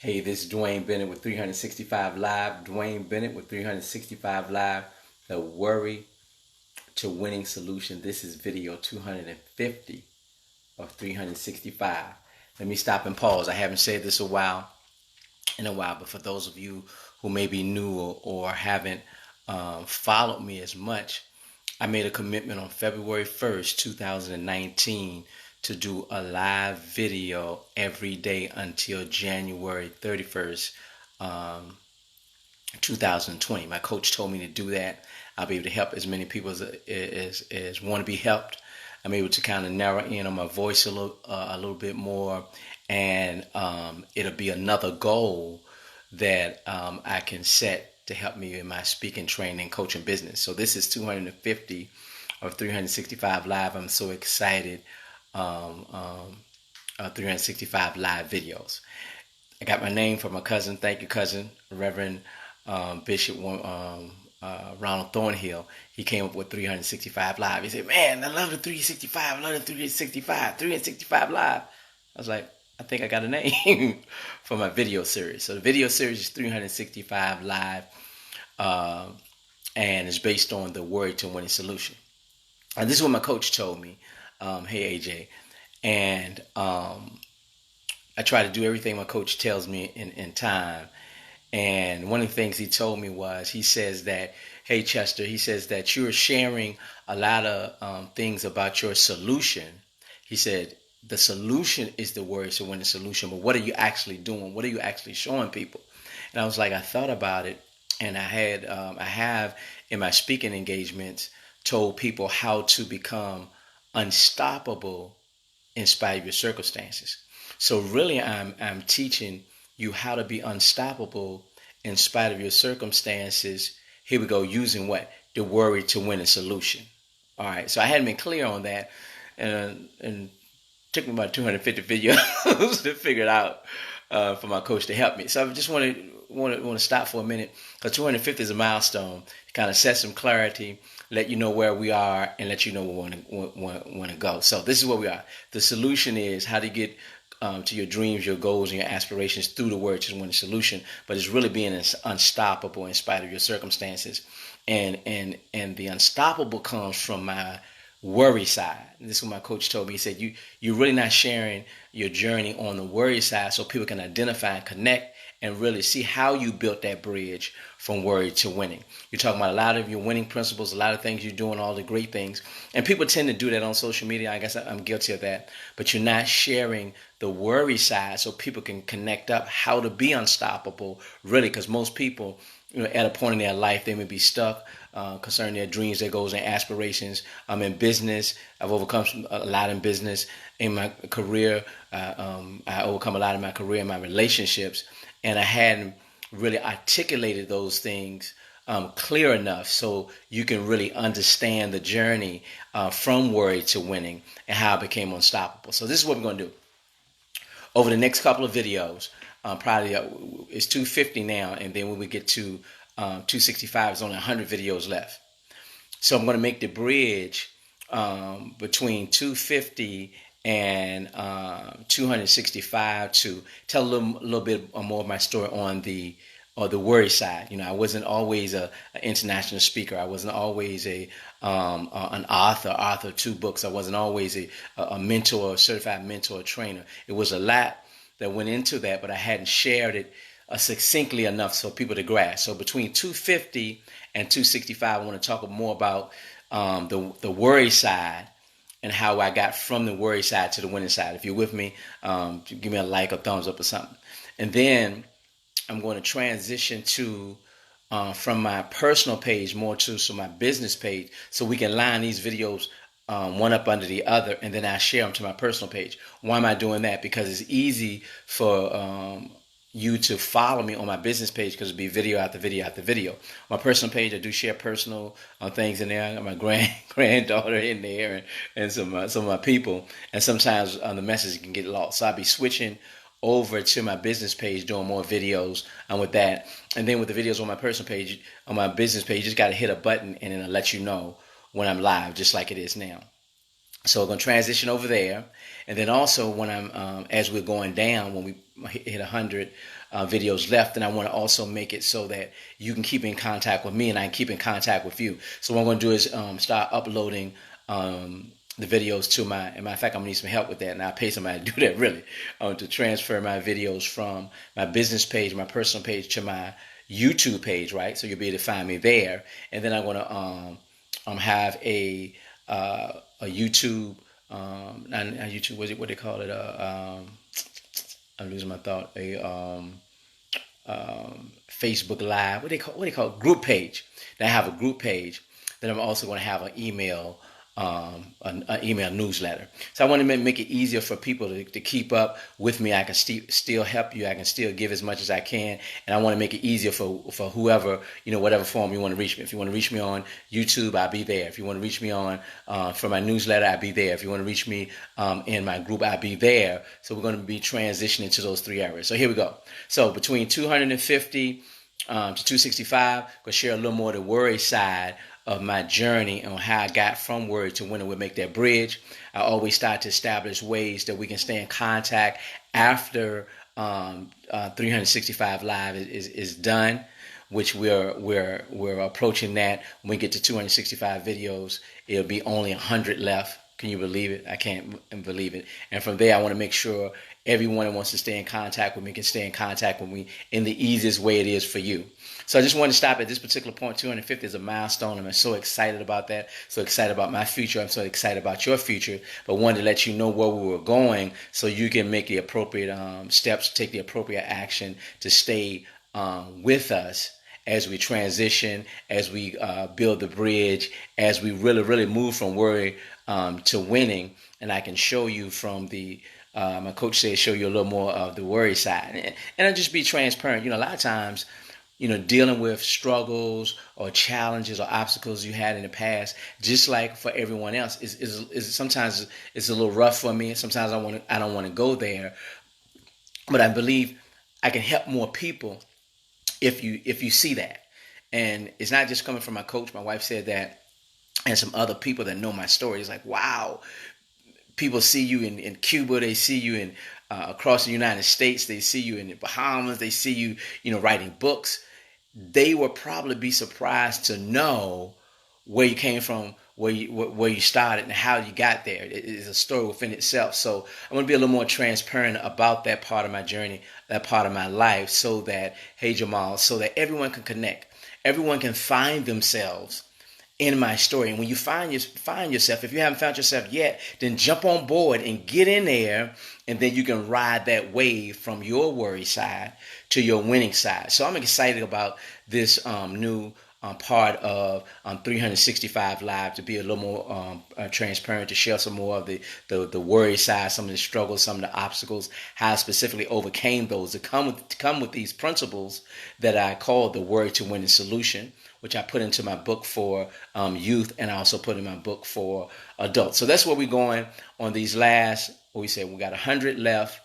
Hey, this is Dwayne Bennett with 365 Live. Dwayne Bennett with 365 Live, the Worry to Winning Solution. This is video 250 of 365. Let me stop and pause. I haven't said this in a while, but for those of you who may be new or haven't followed me as much, I made a commitment on February 1st, 2019 to do a live video every day until January 31st, 2020. My coach told me to do that. I'll be able to help as many people as want to be helped. I'm able to kind of narrow in on my voice a little bit more, and it'll be another goal that I can set to help me in my speaking, training, coaching business. So this is 250 of 365 Live. I'm so excited. 365 Live videos. I got my name from my cousin. Thank you, cousin, Reverend Bishop Ronald Thornhill. He came up with 365 Live. He said, "Man, I love the 365. I love the 365. 365 Live." I was like, I think I got a name for my video series. So the video series is 365 Live, and it's based on the Worry to Winning Solution. And this is what my coach told me. Hey, AJ. And I try to do everything my coach tells me in time. And one of the things he told me was, he says that, hey, Chester, he says that you're sharing a lot of things about your solution. He said, the solution is the worry to win the solution, but what are you actually doing? What are you actually showing people? And I was like, I thought about it, and I have in my speaking engagements told people how to become unstoppable in spite of your circumstances. So really, I'm teaching you how to be unstoppable in spite of your circumstances. Here we go, using what? The worry to win a solution. All right, so I hadn't been clear on that, and took me about 250 videos to figure it out for my coach to help me. So I just want to stop for a minute, because 250 is a milestone. Kind of set some clarity, let you know where we are, and let you know where we want to go. So this is where we are. The solution is how to get to your dreams, your goals, and your aspirations through the word to win the solution. But it's really being unstoppable in spite of your circumstances, and the unstoppable comes from my worry side. And this is what my coach told me. He said, you're really not sharing your journey on the worry side, so people can identify and connect and really see how you built that bridge from worry to winning. You're talking about a lot of your winning principles, a lot of things you're doing, all the great things. And people tend to do that on social media. I guess I'm guilty of that. But you're not sharing the worry side so people can connect up how to be unstoppable, really, because most people, at a point in their life, they may be stuck concerning their dreams, their goals, and aspirations. I'm in business. I've overcome a lot in business. In my career, I overcome a lot in my career and my relationships, and I hadn't really articulated those things clear enough so you can really understand the journey from worry to winning and how I became unstoppable. So this is what we're going to do. Over the next couple of videos, probably it's 250 now, and then when we get to 265, there's only 100 videos left. So I'm going to make the bridge between 250 and 265 to tell a little bit more of my story on the worry side. I wasn't always an international speaker. I wasn't always an author of 2 books. I wasn't always a mentor, a certified mentor, trainer. It was a lot that went into that, but I hadn't shared it succinctly enough for people to grasp. So between 250 and 265, I want to talk more about the worry side and how I got from the worry side to the winning side. If you're with me, give me a like or thumbs up or something. And then I'm going to transition to from my personal page more to my business page, so we can line these videos one up under the other, and then I share them to my personal page. Why am I doing that? Because it's easy for you to follow me on my business page, because it'll be video after video after video. My personal page, I do share personal things in there. I got my granddaughter in there, and some of my people, and sometimes the message can get lost. So I'll be switching over to my business page, doing more videos with that. And then with the videos on my personal page, on my business page, you just got to hit a button and it'll let you know when I'm live, just like it is now. So we're going to transition over there. And then also when as we're going down, when we hit 100 videos left, then I want to also make it so that you can keep in contact with me and I can keep in contact with you. So what I'm going to do is start uploading the videos to my, as a matter of fact, I'm going to need some help with that, and I'll pay somebody to do that, really, to transfer my videos from my business page, my personal page, to my YouTube page, right? So you'll be able to find me there. And then I'm going to have a YouTube, not YouTube, what they call it? I'm losing my thought. Facebook Live. What do they call it? Group page. Then I have a group page. Then I'm also going to have an email an email newsletter. So I want to make it easier for people to keep up with me. I can still help you. I can still give as much as I can, and I want to make it easier for whoever, whatever form you want to reach me. If you want to reach me on YouTube, I'll be there. If you want to reach me on for my newsletter, I'll be there. If you want to reach me in my group, I'll be there. So we're going to be transitioning to those three areas. So here we go. So between 250 to 265, I'm going to share a little more of the worry side of my journey on how I got from worry to winning. We make that bridge. I always start to establish ways that we can stay in contact after 365 Live is done, which we're approaching that. When we get to 265 videos, it'll be only 100 left. Can you believe it? I can't believe it. And from there, I want to make sure everyone that wants to stay in contact with me can stay in contact with me in the easiest way it is for you. So I just want to stop at this particular point. 250 is a milestone. I'm so excited about that. So excited about my future. I'm so excited about your future. But wanted to let you know where we were going so you can make the appropriate steps, take the appropriate action to stay with us as we transition, as we build the bridge, as we really move from worry to winning. And I can show you from the my coach said, show you a little more of the worry side. And I'll just be transparent. A lot of times, dealing with struggles or challenges or obstacles you had in the past, just like for everyone else, is sometimes it's a little rough for me. Sometimes I don't want to go there, but I believe I can help more people if you see that. And it's not just coming from my coach. My wife said that, and some other people that know my story. It's like, wow, people see you in Cuba, they see you in across the United States, they see you in the Bahamas, they see you, writing books. They will probably be surprised to know where you came from, where you started, and how you got there. It is a story within itself. So I'm going to be a little more transparent about that part of my journey, that part of my life, so that, hey Jamal, so that everyone can connect, everyone can find themselves in my story. And when you find yourself, if you haven't found yourself yet, then jump on board and get in there, and then you can ride that wave from your worry side to your winning side. So I'm excited about this new part of 365 Live, to be a little more transparent, to share some more of the worry side, some of the struggles, some of the obstacles, how I specifically overcame those, to come with these principles that I call the Worry to Winning Solution, which I put into my book for youth, and I also put in my book for adults. So that's where we're going on these last, we got 100 left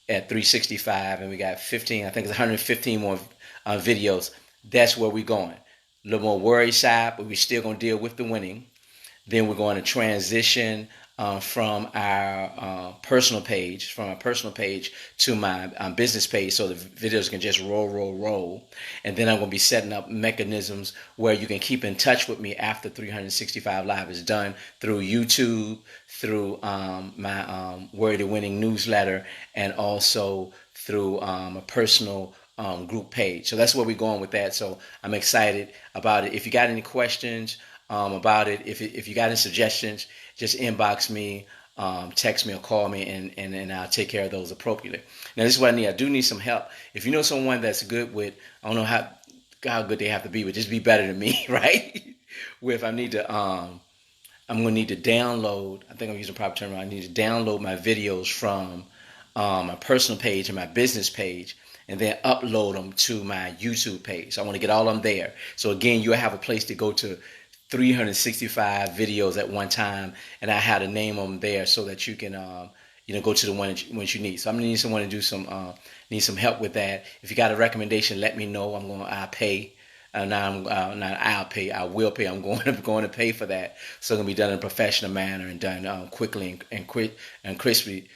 at 365, and we got 15, I think it's 115 more videos. That's where we're going. A little more worry side, but we're still going to deal with the winning. Then we're going to transition from our personal page, to my business page, so the videos can just roll. And then I'm going to be setting up mechanisms where you can keep in touch with me after 365 Live is done, through YouTube, through my Worry to Winning newsletter, and also through a personal group page. So that's where we're going with that. So I'm excited about it. If you got any questions about it, if you got any suggestions, just inbox me, text me, or call me, and I'll take care of those appropriately. Now, this is what I need. I do need some help. If you know someone that's good with, I don't know how good they have to be, but just be better than me, right? With, I need to, I'm going to need to download, I think I'm using the proper term, I need to download my videos from my personal page and my business page, and then upload them to my YouTube page. So I want to get all of them there. So again, you'll have a place to go to 365 videos at one time, and I had to name them there so that you can go to the one that you need. So I'm gonna need someone to do need some help with that. If you got a recommendation, let me know. I'll pay Now not I'll pay. I will pay. I'm going to pay for that. So it's going to be done in a professional manner and done quickly and crisply,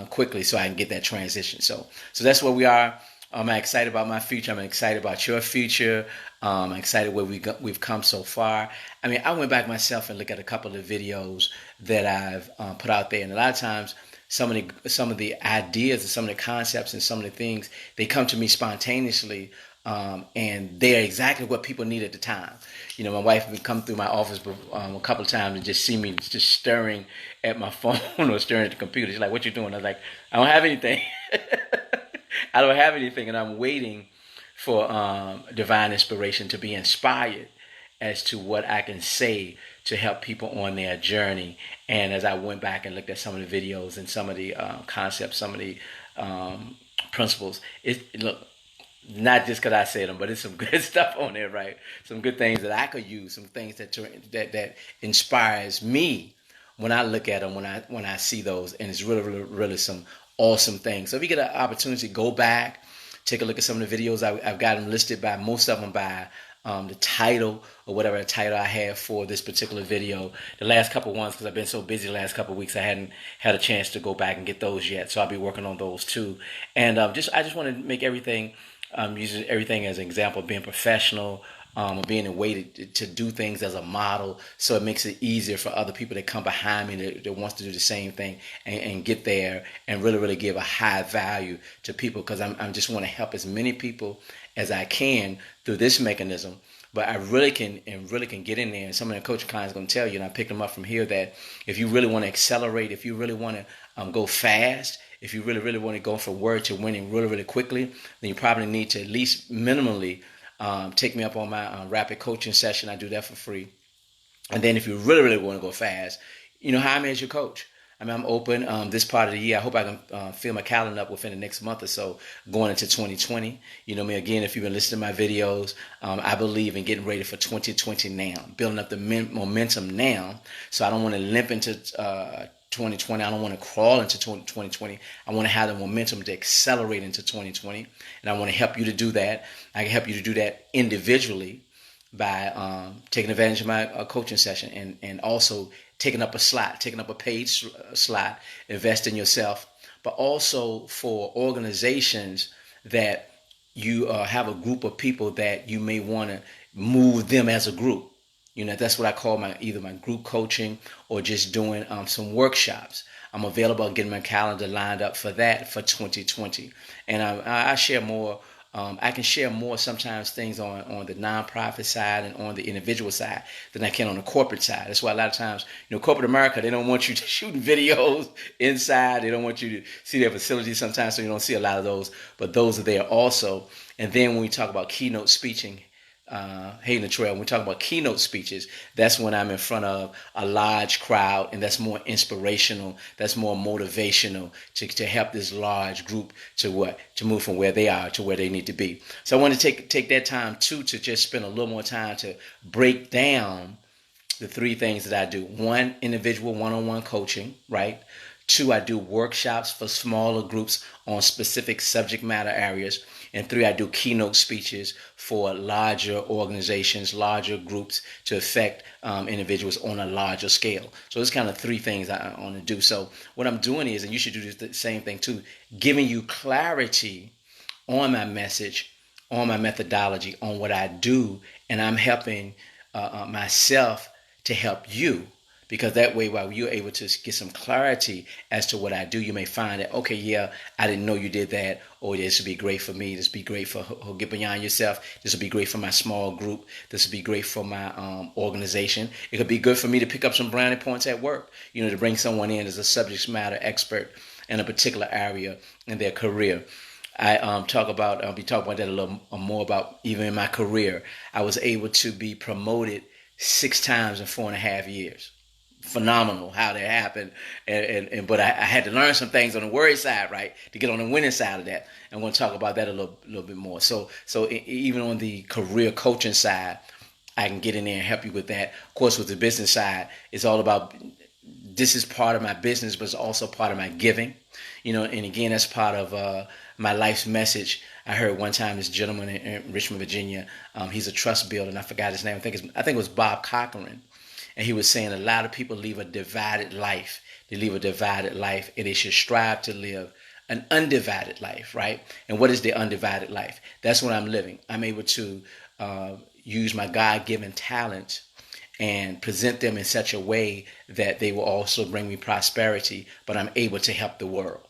quickly, so I can get that transition. So that's where we are. I'm excited about my future. I'm excited about your future. I'm excited where we've come so far. I mean, I went back myself and looked at a couple of videos that I've put out there, and a lot of times some of the ideas and some of the concepts and some of the things, they come to me spontaneously, and they're exactly what people need at the time. You know, my wife would come through my office a couple of times and just see me just staring at my phone or staring at the computer. She's like, "What you doing?" I was like, "I don't have anything." I don't have anything, and I'm waiting for divine inspiration to be inspired as to what I can say to help people on their journey. And as I went back and looked at some of the videos and some of the concepts, some of the principles, look, not just because I said them, but it's some good stuff on there, right? Some good things that I could use, some things that inspires me when I look at them, when I see those, and it's really some awesome things. So if you get an opportunity, go back, take a look at some of the videos. I've got them listed by most of them by the title or whatever the title I have for this particular video. The last couple ones, because I've been so busy the last couple of weeks, I hadn't had a chance to go back and get those yet. So I'll be working on those too. And I just want to make everything, using everything as an example of being professional, being a way to do things as a model, so it makes it easier for other people that come behind me that wants to do the same thing and get there and really give a high value to people, because I'm just want to help as many people as I can through this mechanism. But I really can get in there, and some of the coaching clients are going to tell you, and I picked them up from here, that if you really want to accelerate, if you really want to go fast, if you really want to go from word to winning really quickly, then you probably need to at least minimally take me up on my rapid coaching session. I do that for free. And then if you really want to go fast, hire me as your coach. I mean, I'm open this part of the year. I hope I can fill my calendar up within the next month or so going into 2020. You know me, again, if you've been listening to my videos, I believe in getting ready for 2020 now, building up the momentum now. So I don't want to limp into 2020. I don't want to crawl into 2020. I want to have the momentum to accelerate into 2020. And I want to help you to do that. I can help you to do that individually by taking advantage of my coaching session and also taking up a paid slot, invest in yourself, but also for organizations that you have a group of people that you may want to move them as a group. That's what I call either my group coaching or just doing some workshops. I'm available, getting my calendar lined up for that for 2020. And I share more. I can share more sometimes things on the nonprofit side and on the individual side than I can on the corporate side. That's why a lot of times, corporate America, they don't want you to shoot videos inside. They don't want you to see their facilities sometimes, so you don't see a lot of those. But those are there also. And then when we talk about keynote speaking, Hayden Trail, when we talk about keynote speeches, that's when I'm in front of a large crowd, and that's more inspirational, that's more motivational to help this large group to move from where they are to where they need to be. So I want to take that time too to just spend a little more time to break down the three things that I do. One, individual one-on-one coaching, right? Two, I do workshops for smaller groups on specific subject matter areas. And three, I do keynote speeches for larger organizations, larger groups to affect individuals on a larger scale. So it's kind of three things I want to do. So what I'm doing is, and you should do the same thing too, giving you clarity on my message, on my methodology, on what I do, and I'm helping myself to help you. Because that way, while you're able to get some clarity as to what I do, you may find that, okay, yeah, I didn't know you did that, or this would be great for me, this would be great for Get Beyond Yourself, this would be great for my small group, this would be great for my organization. It could be good for me to pick up some brownie points at work, to bring someone in as a subject matter expert in a particular area in their career. I'll be talking about that a little more about even in my career. I was able to be promoted 6 times in 4.5 years. Phenomenal how that happened, but I had to learn some things on the worry side, right, to get on the winning side of that. I'm going to talk about that a little bit more. So even on the career coaching side, I can get in there and help you with that. Of course, with the business side, it's all about, this is part of my business, but it's also part of my giving, and again, that's part of my life's message. I heard one time this gentleman in Richmond, Virginia. He's a trust builder, and I forgot his name. I think it was Bob Cochran, and he was saying a lot of people leave a divided life. They leave a divided life, and they should strive to live an undivided life, right? And what is the undivided life? That's what I'm living. I'm able to use my God-given talents and present them in such a way that they will also bring me prosperity, but I'm able to help the world.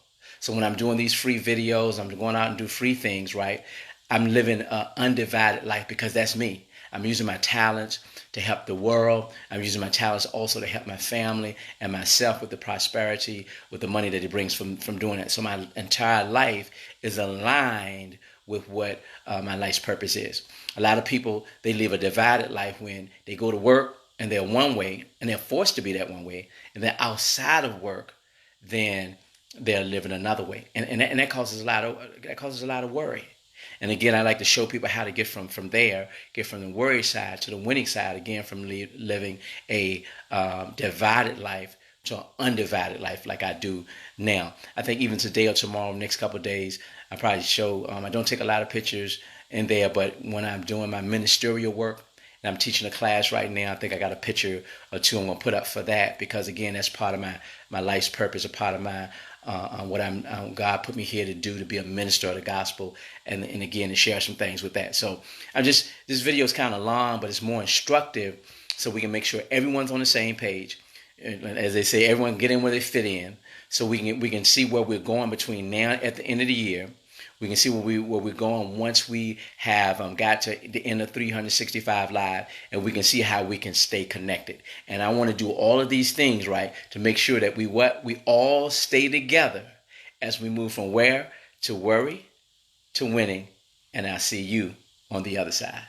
So when I'm doing these free videos, I'm going out and do free things, right? I'm living an undivided life because that's me. I'm using my talents to help the world. I'm using my talents also to help my family and myself with the prosperity, with the money that it brings from doing it. So my entire life is aligned with what my life's purpose is. A lot of people, they live a divided life when they go to work and they're one way and they're forced to be that one way. And then outside of work, then they're living another way. And that causes a lot of worry. And again, I like to show people how to get from there, get from the worry side to the winning side, again, from living a divided life to an undivided life like I do now. I think even today or tomorrow, next couple of days, I probably show, I don't take a lot of pictures in there, but when I'm doing my ministerial work, and I'm teaching a class right now, I think I got a picture or two I'm going to put up for that because, again, that's part of my life's purpose, a part of my what God put me here to do, to be a minister of the gospel, and again, to share some things with that. So this video is kind of long, but it's more instructive so we can make sure everyone's on the same page. As they say, everyone get in where they fit in, so we can see where we're going between now at the end of the year. We can see where we're going once we have got to the end of 365 Live, and we can see how we can stay connected. And I want to do all of these things, right, to make sure that we all stay together as we move from where to worry to winning. And I'll see you on the other side.